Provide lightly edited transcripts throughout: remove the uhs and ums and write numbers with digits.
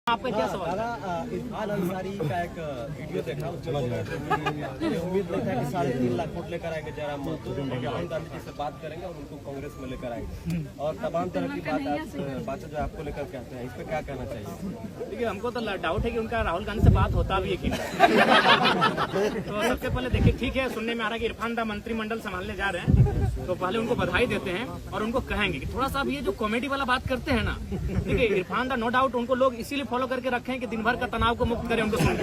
आपका क्या सवाल? इरफान अंसारी का एक वीडियो देखा, उसमें उम्मीद नहीं था कि 3.5 लाख वोट लेकर आएंगे जयराम महतो, राहुल गांधी जी से बात करेंगे और उनको कांग्रेस में लेकर आएंगे और तमाम तरह की बातें जो आपको लेकर कहते हैं, इस पर क्या कहना चाहिए? देखिए, हमको तो डाउट है कि उनका राहुल गांधी से बात होता भी है कि नहीं। तो सबसे पहले देखिए, ठीक है, सुनने में आ रहा है कि इरफान दा मंत्रिमंडल संभालने जा रहे हैं, तो पहले उनको बधाई देते हैं और उनको कहेंगे कि थोड़ा सा ये जो कॉमेडी वाला बात करते हैं ना, देखिए इरफान दा नो डाउट उनको लोग इसीलिए फॉलो करके रखे हैं कि दिन भर का तनाव को मुक्त करें उनको सुन।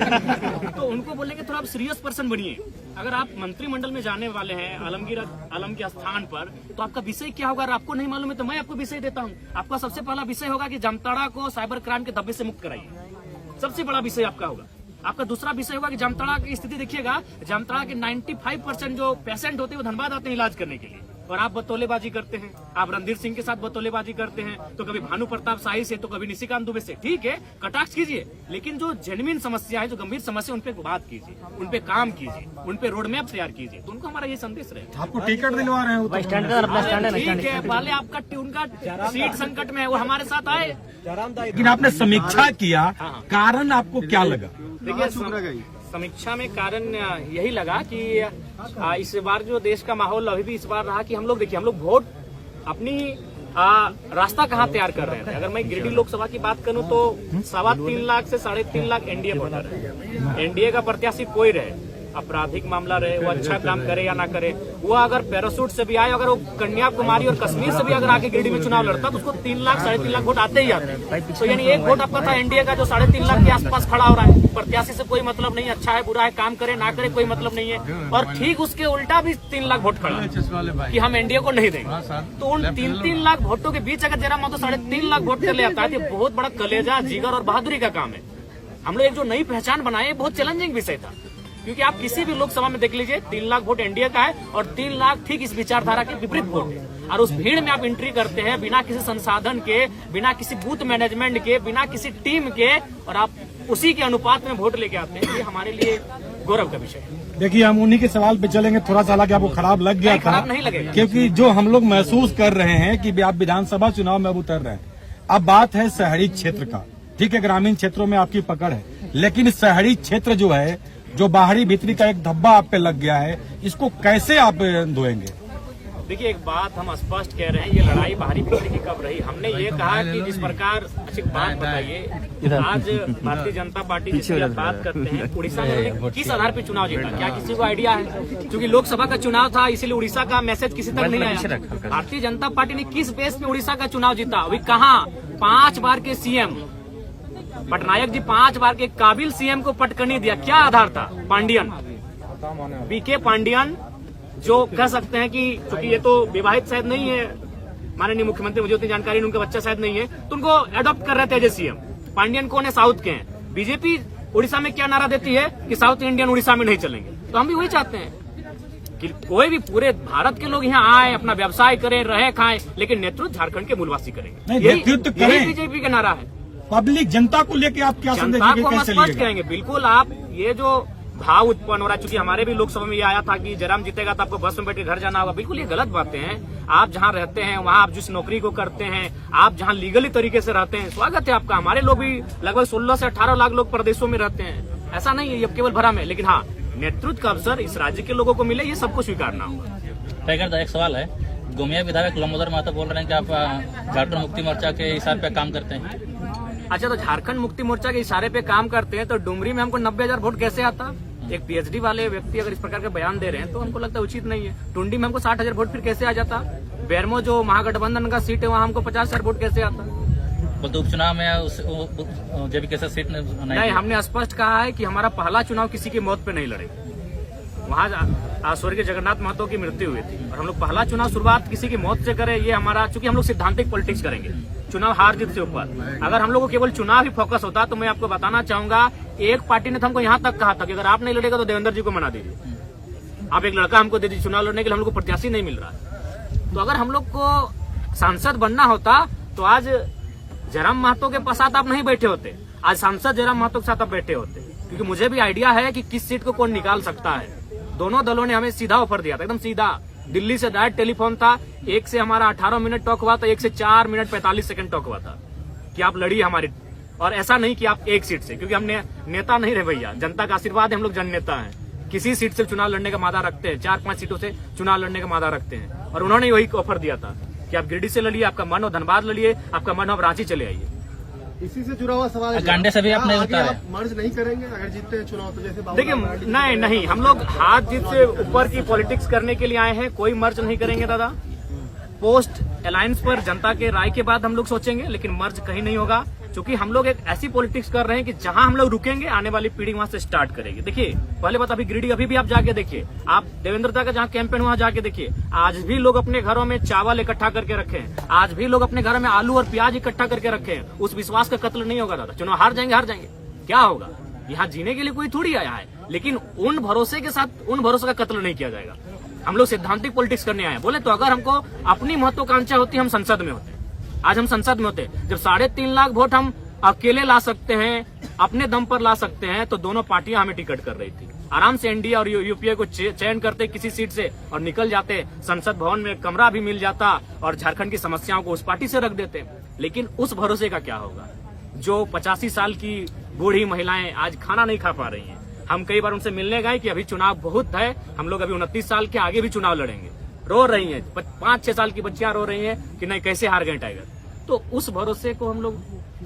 तो उनको बोलेंगे थोड़ा आप सीरियस पर्सन बनिए। अगर आप मंत्रिमंडल में जाने वाले हैं आलम के स्थान पर, तो आपका विषय क्या होगा? अगर आपको नहीं मालूम है तो मैं आपको विषय देता हूँ। आपका सबसे पहला विषय होगा कि जामताड़ा को साइबर क्राइम के धब्बे से मुक्त कराइए, सबसे बड़ा विषय आपका होगा। आपका दूसरा विषय होगा कि जामताड़ा की स्थिति देखिएगा, जामताड़ा के 95% जो पेशेंट होते हैं वो धनबाद आते हैं इलाज करने के लिए, और आप बतौलेबाजी करते हैं। आप रणधीर सिंह के साथ बतौलेबाजी करते हैं, तो कभी भानु प्रताप शाही से, तो कभी निशिकांत दुबे से। ठीक है, कटाक्ष कीजिए, लेकिन जो जेन्युइन समस्या है, जो गंभीर समस्या, उन पे बात कीजिए, उन पे काम कीजिए, उन पे रोड मैप तैयार कीजिए। तो उनको हमारा ये संदेश रहे। आपको टिकट दिलवा रहे हैं, ठीक है, पहले आपका उनका सीट संकट में है, वो हमारे साथ आए। लेकिन आपने समीक्षा किया, कारण आपको क्या लगा? देखिए, समीक्षा में कारण यही लगा कि इस बार जो देश का माहौल अभी भी इस बार रहा कि हम लोग देखिए, हम लोग वोट अपनी रास्ता कहाँ तैयार कर रहे थे। अगर मैं गिरिडीह लोकसभा की बात करूं तो 3.25 लाख से 3.5 लाख एनडीए वोटर है। एनडीए का प्रत्याशी कोई रहे, आपराधिक मामला रहे, वो अच्छा काम करे या ना करे, वो अगर पैरासूट से भी आए, अगर वो कन्याकुमारी और कश्मीर से भी अगर आके गिरिडीह में चुनाव लड़ता तो उसको 3 लाख 3.5 लाख वोट आते ही आते हैं। तो यानी एक वोट आपका था एनडीए का जो 3.5 लाख के आसपास खड़ा हो रहा है। प्रत्याशी से कोई मतलब नहीं, अच्छा है बुरा है, काम करे ना करे कोई मतलब नहीं है। और ठीक उसके उल्टा भी 3 लाख वोट खड़ा है कि हम एनडीए को नहीं देंगे। तो उन 3 लाख वोटों के बीच अगर जयराम महतो 3.5 लाख वोट ले आता है तो बहुत बड़ा कलेजा, जिगर और बहादुरी का काम है। हम लोग एक जो नई पहचान बनाए, बहुत चैलेंजिंग विषय था, क्योंकि आप किसी भी लोकसभा में देख लीजिए 3 लाख वोट एनडीए का है और 3 लाख ठीक इस विचारधारा के विपरीत वोट है। और उस भीड़ में आप एंट्री करते हैं बिना किसी संसाधन के, बिना किसी बूथ मैनेजमेंट के, बिना किसी टीम के, और आप उसी के अनुपात में वोट लेके आते हैं। ये हमारे लिए गौरव का विषय है। देखिए, हम उन्हीं के सवाल पे चलेंगे। थोड़ा सा हालांकि आपको खराब लग गया था, खराब नहीं लगेगा, क्योंकि जो हम लोग महसूस कर रहे हैं कि आप विधानसभा चुनाव में अब उतर रहे हैं। अब बात है शहरी क्षेत्र का, ठीक है, ग्रामीण क्षेत्रों में आपकी पकड़ है, लेकिन शहरी क्षेत्र जो है, जो बाहरी भीतरी का एक धब्बा आप पे लग गया है, इसको कैसे आप धोएंगे? देखिए, एक बात हम स्पष्ट कह रहे हैं, ये लड़ाई बाहरी भीतरी की कब रही? हमने ये कहा कि जिस प्रकार, अच्छी बात बताइए, आज भारतीय जनता पार्टी जिसकी आप बात करते हैं, उड़ीसा में किस आधार पर चुनाव जीता? क्या किसी को आइडिया है? क्योंकि लोकसभा का चुनाव था, इसीलिए उड़ीसा का मैसेज किसी तक नहीं आया। भारतीय जनता पार्टी ने किस बेस पे उड़ीसा का चुनाव जीता? अभी कहाँ 5 बार के सीएम पटनायक जी 5 बार के काबिल सीएम को पटकनी दिया, क्या आधार था? पांडियन, बीके पांडियन, जो कह सकते हैं कि चूंकि ये तो विवाहित शायद नहीं है माननीय मुख्यमंत्री, मुझे उतनी जानकारी नहीं, उनका बच्चा शायद नहीं है, तो उनको अडॉप्ट कर रहे थे एज सीएम। पांडियन कौन है? साउथ के हैं। बीजेपी उड़ीसा में क्या नारा देती है कि साउथ इंडियन उड़ीसा में नहीं चलेंगे। तो हम भी वही चाहते हैं कि कोई भी पूरे भारत के लोग यहाँ आए, अपना व्यवसाय करें, रहे खाएं, लेकिन नेतृत्व झारखंड के मूलवासी करेंगे। यही बीजेपी का नारा है। पब्लिक जनता को लेके आप क्या संदेश जनता को हम स्पष्ट करेंगे। बिल्कुल, आप ये जो भाव उत्पन्न हो रहा है, चूंकि हमारे भी लोकसभा में ये आया था कि जयराम जीतेगा तो आपको बस में बैठ के घर जाना होगा, बिल्कुल ये गलत बातें हैं। आप जहां रहते हैं, वहां आप जिस नौकरी को करते हैं, आप जहां लीगली तरीके से रहते हैं, स्वागत है आपका। हमारे लोग भी लगभग 16 से 18 लाख लोग प्रदेशों में रहते हैं, ऐसा नहीं है ये केवल भ्रम है। लेकिन हाँ, नेतृत्व का अवसर इस राज्य के लोगों को मिले, ये सबको स्वीकारना होगा। टाइगर, एक सवाल है, गोमिया विधायक लंबोदर महतो बोल रहे हैं कि आप झारखंड मुक्ति मोर्चा के इशारे पे काम करते हैं। अच्छा, तो झारखंड मुक्ति मोर्चा के इशारे पे काम करते हैं, तो डुमरी में हमको 90,000 वोट कैसे आता? एक पीएचडी वाले व्यक्ति अगर इस प्रकार के बयान दे रहे हैं तो हमको लगता है उचित नहीं है। टुंडी में हमको 60,000 वोट फिर कैसे आ जाता? बेरमो जो महागठबंधन का सीट है, वहाँ हमको 50,000 वोट कैसे आता? तो उपचुनाव में जब कैसे सीट नहीं, हमने स्पष्ट कहा है कि हमारा पहला चुनाव किसी की मौत पे नहीं लड़ेगा। वहाँ स्वर्गीय जगन्नाथ महतो की मृत्यु हुई थी और हम लोग पहला चुनाव शुरुआत किसी की मौत से करें, ये हमारा, चूंकि हम लोग सिद्धांतिक पॉलिटिक्स करेंगे, चुनाव हार जीत से ऊपर। अगर हम लोग को केवल चुनाव ही फोकस होता तो मैं आपको बताना चाहूंगा, एक पार्टी ने तो हमको यहाँ तक कहा था कि अगर आप नहीं लड़ेगा तो देवेंद्र जी को मना दीजिए, आप एक लड़का हमको दे दीजिए चुनाव लड़ने के लिए, हम लोग को प्रत्याशी नहीं मिल रहा है। तो अगर हम लोग को सांसद बनना होता तो आज जयराम महतो के साथ आप नहीं बैठे होते, आज सांसद जयराम महतो के साथ आप बैठे होते, क्योंकि मुझे भी आइडिया है कि किस सीट को कौन निकाल सकता है। दोनों दलों ने हमें सीधा ऑफर दिया था, एकदम सीधा, दिल्ली से डायरेक्ट टेलीफोन था, एक से हमारा 18 मिनट टॉक हुआ था, एक से 4 मिनट 45 सेकंड टॉक हुआ था कि आप लड़िए हमारी और ऐसा नहीं कि आप एक सीट से, क्योंकि हमने नेता नहीं रहे भैया, जनता का आशीर्वाद है, हम लोग जननेता हैं। किसी सीट से चुनाव लड़ने का वादा रखते हैं, 4-5 सीटों से चुनाव लड़ने का वादा रखते हैं। और उन्होंने वही ऑफर दिया था कि आप गिरिडीह से लड़िए, आपका मन हो धनबाद लड़िए, आपका मन हो आप रांची चले आइए। इसी से जुड़ा हुआ सवाल है, कांडे से भी आप नहीं आगे उतारे। आप मर्ज नहीं करेंगे अगर जीतते हैं चुनाव तो? जैसे देखिए, नहीं, हम लोग हाथ जीत से ऊपर की पॉलिटिक्स करने के लिए आए हैं, कोई मर्ज नहीं करेंगे दादा। पोस्ट अलायंस पर जनता के राय के बाद हम लोग सोचेंगे, लेकिन मर्ज कहीं नहीं होगा, क्योंकि हम लोग एक ऐसी पॉलिटिक्स कर रहे हैं कि जहां हम लोग रुकेंगे आने वाली पीढ़ी वहां से स्टार्ट करेगी। देखिए, पहले बात, अभी गिरिडीह अभी भी आप जाके देखिए, आप देवेंद्र दा का जहां कैंपेन वहां जाके देखिए, आज भी लोग अपने घरों में चावल इकट्ठा करके रखे हैं, आज भी लोग अपने घरों में आलू और प्याज इकट्ठा करके रखे हैं। उस विश्वास का कत्ल नहीं होगा दादा। चुनाव हार जाएंगे, क्या होगा? यहाँ जीने के लिए कोई थोड़ी आया है, लेकिन उन भरोसे के साथ उन भरोसे का कत्ल नहीं किया जाएगा। हम लोग सिद्धांतिक पॉलिटिक्स करने आए हैं। बोले तो अगर हमको अपनी महत्वाकांक्षा होती, हम संसद में होते। आज हम संसद में होते, जब 3.5 लाख वोट हम अकेले ला सकते हैं, अपने दम पर ला सकते हैं, तो दोनों पार्टियां हमें टिकट कर रही थी। आराम से एनडीए और यूपीए को चयन करते किसी सीट से और निकल जाते, संसद भवन में कमरा भी मिल जाता और झारखंड की समस्याओं को उस पार्टी से रख देते। लेकिन उस भरोसे का क्या होगा? जो 85 साल की बूढ़ी महिलाएं आज खाना नहीं खा पा रही हैं। हम कई बार उनसे मिलने गए कि अभी चुनाव बहुत है, हम लोग अभी 29 साल के आगे भी चुनाव लड़ेंगे। रो रही हैं, 5-6 साल की बच्चियां रो रही हैं कि नहीं, कैसे हार गए टाइगर। तो उस भरोसे को हम लोग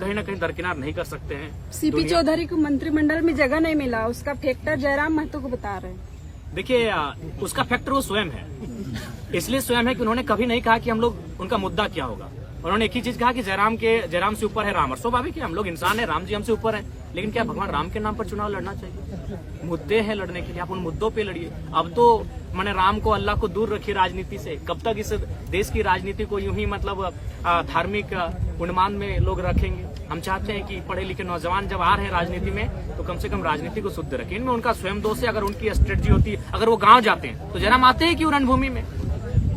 कहीं ना कहीं दरकिनार नहीं कर सकते हैं। सीपी चौधरी को मंत्रिमंडल में जगह नहीं मिला, उसका फैक्टर जयराम महतो को बता रहे हैं। देखिए, उसका फैक्टर वो स्वयं है, इसलिए स्वयं है कि उन्होंने कभी नहीं कहा कि हम लोग उनका मुद्दा क्या होगा। उन्होंने एक ही चीज कहा कि जयराम से ऊपर है राम। और स्वाभाविक है, हम लोग इंसान है, राम जी हमसे ऊपर है, लेकिन क्या भगवान राम के नाम पर चुनाव लड़ना चाहिए? मुद्दे हैं लड़ने के लिए, आप उन मुद्दों पे लड़िए। अब तो मैंने राम को, अल्लाह को दूर रखिए राजनीति से। कब तक इस देश की राजनीति को यूं ही मतलब धार्मिक उन्माद में लोग रखेंगे? हम चाहते हैं कि पढ़े लिखे नौजवान जब आ रहे हैं राजनीति में, तो कम से कम राजनीति को शुद्ध रखें। इनमें उनका स्वयं दोष है। अगर उनकी स्ट्रेटजी होती, अगर वो गाँव जाते हैं तो जयराम आते हैं क्यों रणभूमि में?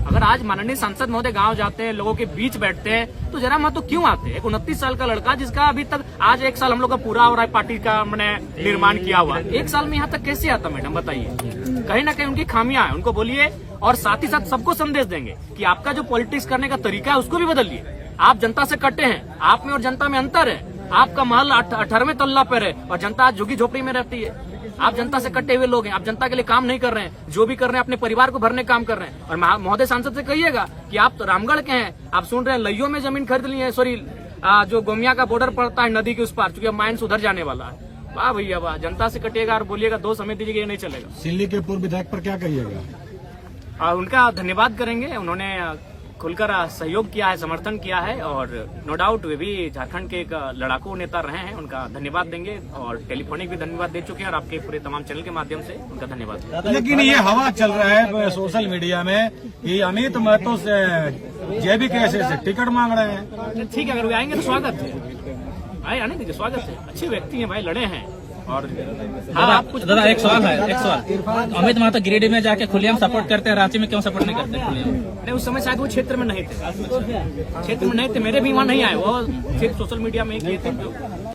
अगर आज माननीय सांसद महोदय गांव जाते हैं, लोगों के बीच बैठते हैं, तो जयराम महतो क्यों आते हैं? एक 29 साल का लड़का, जिसका अभी तक आज 1 साल हम लोग का पूरा हो रहा है, पार्टी का मैंने निर्माण किया हुआ, 1 साल में यहाँ तक कैसे आता मैडम, बताइए? कहीं ना कहीं उनकी खामियां हैं, उनको बोलिए। और साथ ही साथ सबको संदेश देंगे कि आपका जो पॉलिटिक्स करने का तरीका है उसको भी बदलिए। आप जनता से कटे हैं, आप में और जनता में अंतर है। आपका महल 18वें तल्ला पर है और जनता आज झुग्गी झोपड़ी में रहती है। आप जनता से कटे हुए लोग हैं, आप जनता के लिए काम नहीं कर रहे हैं। जो भी कर रहे हैं अपने परिवार को भरने काम कर रहे हैं। और महोदय सांसद से कहिएगा कि आप तो रामगढ़ के हैं, आप सुन रहे हैं लइयो में जमीन खरीद ली है, सॉरी जो गोमिया का बॉर्डर पड़ता है नदी के उस पार, चूंकि अब माइंस उधर जाने वाला है। वाह भैया वाह, जनता से कटिएगा और बोलिएगा 2 समय दीजिएगा, ये नहीं चलेगा। सिल्ली के पूर्व विधायक पर क्या कहिएगा? उनका धन्यवाद करेंगे, उन्होंने खुलकर सहयोग किया है, समर्थन किया है, और नो डाउट वे भी झारखंड के एक लड़ाकू नेता रहे हैं। उनका धन्यवाद देंगे और टेलीफोनिक भी धन्यवाद दे चुके हैं, और आपके पूरे तमाम चैनल के माध्यम से उनका धन्यवाद। लेकिन ये हवा चल रहा है सोशल मीडिया में कि अमित महतो से जेबी कैसे से टिकट मांग रहे हैं। ठीक है, अगर वे आएंगे तो स्वागत है, आने दीजिए, स्वागत है। अच्छे व्यक्ति हैं भाई, लड़े हैं। और हाँ, आप कुछ दादा एक सवाल, अमित महतो गिरिडीह में जाके खुलेआम सपोर्ट करते हैं, रांची में क्यों सपोर्ट नहीं करते खुलेआम? नहीं, उस समय शायद वो क्षेत्र में नहीं थे, मेरे भी वहाँ नहीं आए, वो सिर्फ सोशल मीडिया में ही किए थे।